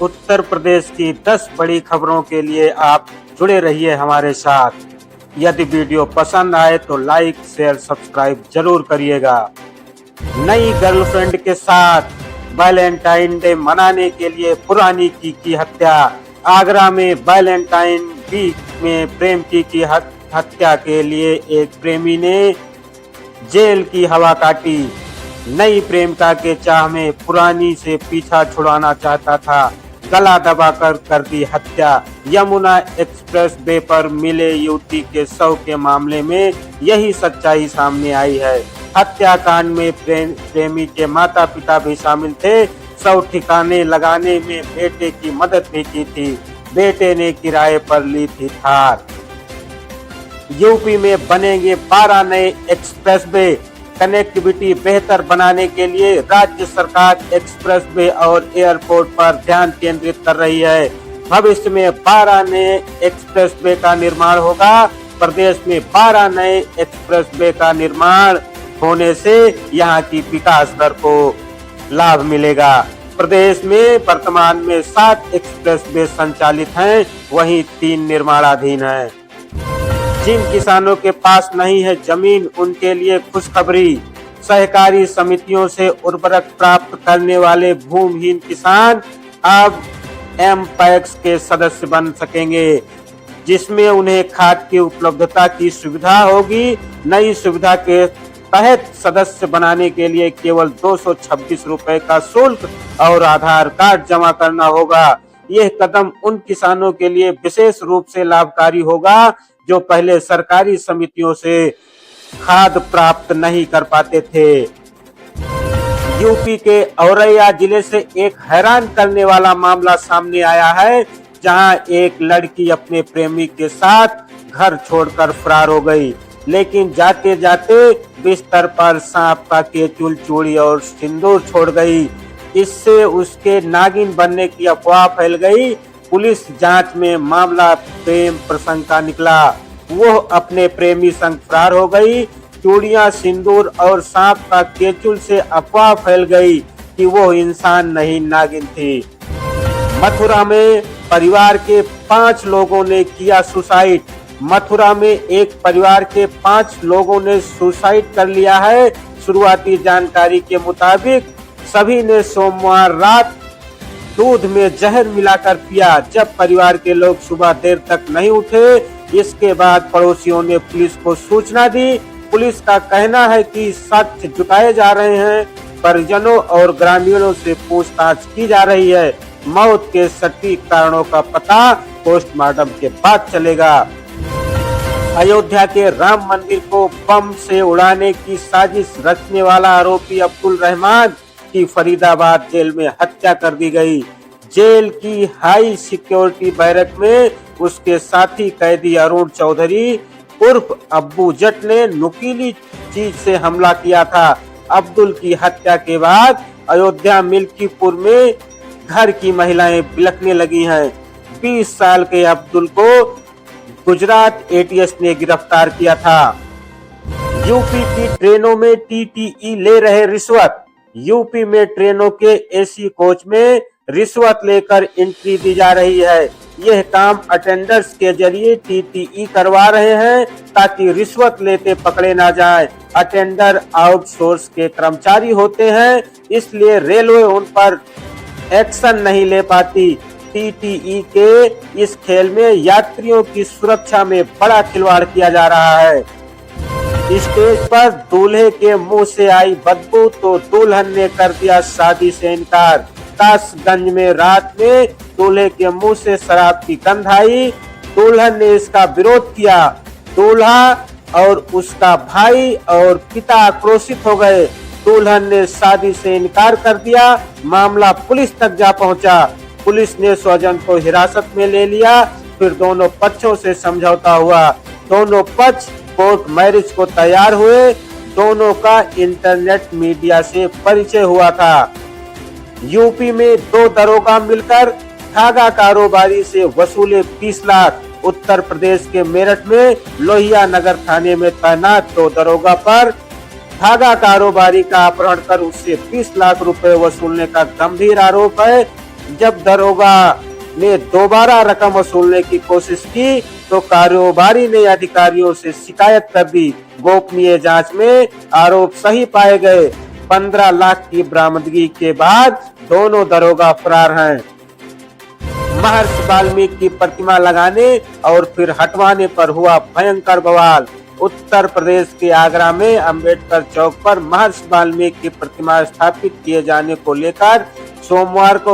उत्तर प्रदेश की 10 बड़ी खबरों के लिए आप जुड़े रहिए हमारे साथ। यदि वीडियो पसंद आए तो लाइक शेयर सब्सक्राइब जरूर करिएगा। नई गर्लफ्रेंड के साथ वैलेंटाइन डे मनाने के लिए पुरानी की हत्या। आगरा में वैलेंटाइन वीक में प्रेम की हत्या के लिए एक प्रेमी ने जेल की हवा काटी। नई प्रेमिका के चाह में पुरानी से पीछा छुड़ाना चाहता था, गला दबाकर कर दी हत्या। यमुना एक्सप्रेस वे पर मिले युवती के शव के मामले में यही सच्चाई सामने आई है। हत्याकांड में प्रेमी के माता पिता भी शामिल थे। शव ठिकाने लगाने में बेटे की मदद भी की थी। बेटे ने किराए पर ली थी थार। यूपी में बनेंगे 12 नए एक्सप्रेस वे। कनेक्टिविटी बेहतर बनाने के लिए राज्य सरकार एक्सप्रेस वे और एयरपोर्ट पर ध्यान केंद्रित कर रही है। भविष्य में 12 नए एक्सप्रेस वे का निर्माण होगा। प्रदेश में 12 नए एक्सप्रेस वे का निर्माण होने से यहाँ की विकास दर को लाभ मिलेगा। प्रदेश में वर्तमान में 7 एक्सप्रेस वे संचालित हैं, वहीं 3 निर्माणाधीन हैं। जिन किसानों के पास नहीं है जमीन, उनके लिए खुशखबरी। सहकारी समितियों से उर्वरक प्राप्त करने वाले भूमिहीन किसान अब एमपैक्स के सदस्य बन सकेंगे, जिसमें उन्हें खाद की उपलब्धता की सुविधा होगी। नई सुविधा के तहत सदस्य बनाने के लिए केवल 226 रुपए का शुल्क और आधार कार्ड जमा करना होगा। यह कदम उन किसानों के लिए विशेष रूप से लाभकारी होगा जो पहले सरकारी समितियों से खाद प्राप्त नहीं कर पाते थे। यूपी के औरैया जिले से एक हैरान करने वाला मामला सामने आया है, जहां एक लड़की अपने प्रेमी के साथ घर छोड़कर फरार हो गई, लेकिन जाते जाते बिस्तर पर सांप का केचुल, चूड़ी और सिंदूर छोड़ गई। इससे उसके नागिन बनने की अफवाह फैल गई। पुलिस जांच में मामला प्रेम प्रसंग का निकला। वो अपने प्रेमी संग फरार हो गई। चूड़ियां, सिंदूर और सांप का केचुल से अफवाह फैल गई कि वो इंसान नहीं, नागिन थी। मथुरा में परिवार के 5 लोगों ने किया सुसाइड। मथुरा में एक परिवार के 5 लोगों ने सुसाइड कर लिया है। शुरुआती जानकारी के मुताबिक सभी ने सोमवार रात दूध में जहर मिलाकर पिया। जब परिवार के लोग सुबह देर तक नहीं उठे, इसके बाद पड़ोसियों ने पुलिस को सूचना दी। पुलिस का कहना है कि साक्ष्य जुटाए जा रहे हैं। परिजनों और ग्रामीणों से पूछताछ की जा रही है। मौत के सटीक कारणों का पता पोस्टमार्टम के बाद चलेगा। अयोध्या के राम मंदिर को बम से उड़ाने की साजिश रचने वाला आरोपी अब्दुल रहमान की फरीदाबाद जेल में हत्या कर दी गई। जेल की हाई सिक्योरिटी बैरक में उसके साथी कैदी अरुण चौधरी उर्फ अब्बू जट ने नुकीली चीज से हमला किया था। अब्दुल की हत्या के बाद अयोध्या मिल्कीपुर में घर की महिलाएं बिलखने लगी हैं। 20 साल के अब्दुल को गुजरात एटीएस ने गिरफ्तार किया था। यूपी की ट्रेनों में टीटीई ले रहे रिश्वत। यूपी में ट्रेनों के एसी कोच में रिश्वत लेकर एंट्री दी जा रही है। यह काम अटेंडर्स के जरिए टीटीई करवा रहे हैं ताकि रिश्वत लेते पकड़े ना जाए। अटेंडर आउटसोर्स के कर्मचारी होते हैं, इसलिए रेलवे उन पर एक्शन नहीं ले पाती। टीटीई के इस खेल में यात्रियों की सुरक्षा में बड़ा खिलवाड़ किया जा रहा है। स्टेज पर दूल्हे के मुंह से आई बदबू तो दुल्हन ने कर दिया शादी से इनकार। कासगंज में रात में दूल्हे के मुंह से शराब की गंध आई। दुल्हन ने इसका विरोध किया। दूल्हा और उसका भाई और पिता आक्रोशित हो गए। दुल्हन ने शादी से इनकार कर दिया। मामला पुलिस तक जा पहुंचा। पुलिस ने स्वजन को हिरासत में ले लिया। फिर दोनों पक्षों से समझौता हुआ। दोनों पक्ष कोर्ट मैरिज को तैयार हुए। दोनों का इंटरनेट मीडिया से परिचय हुआ था। यूपी में 2 दरोगा मिलकर धागा कारोबारी से वसूले 20 लाख। उत्तर प्रदेश के मेरठ में लोहिया नगर थाने में तैनात 2 दरोगा पर धागा कारोबारी का अपहरण कर उससे 20 लाख रुपए वसूलने का गंभीर आरोप है। जब दरोगा ने दोबारा रकम वसूलने की कोशिश की तो कारोबारी ने अधिकारियों से शिकायत कर दी। गोपनीय जांच में आरोप सही पाए गए। 15 लाख की बरामदगी के बाद दोनों दरोगा फरार हैं। महर्षि वाल्मीकि की प्रतिमा लगाने और फिर हटवाने पर हुआ भयंकर बवाल। उत्तर प्रदेश के आगरा में अंबेडकर चौक पर महर्षि वाल्मीकि की प्रतिमा स्थापित किए जाने को लेकर सोमवार को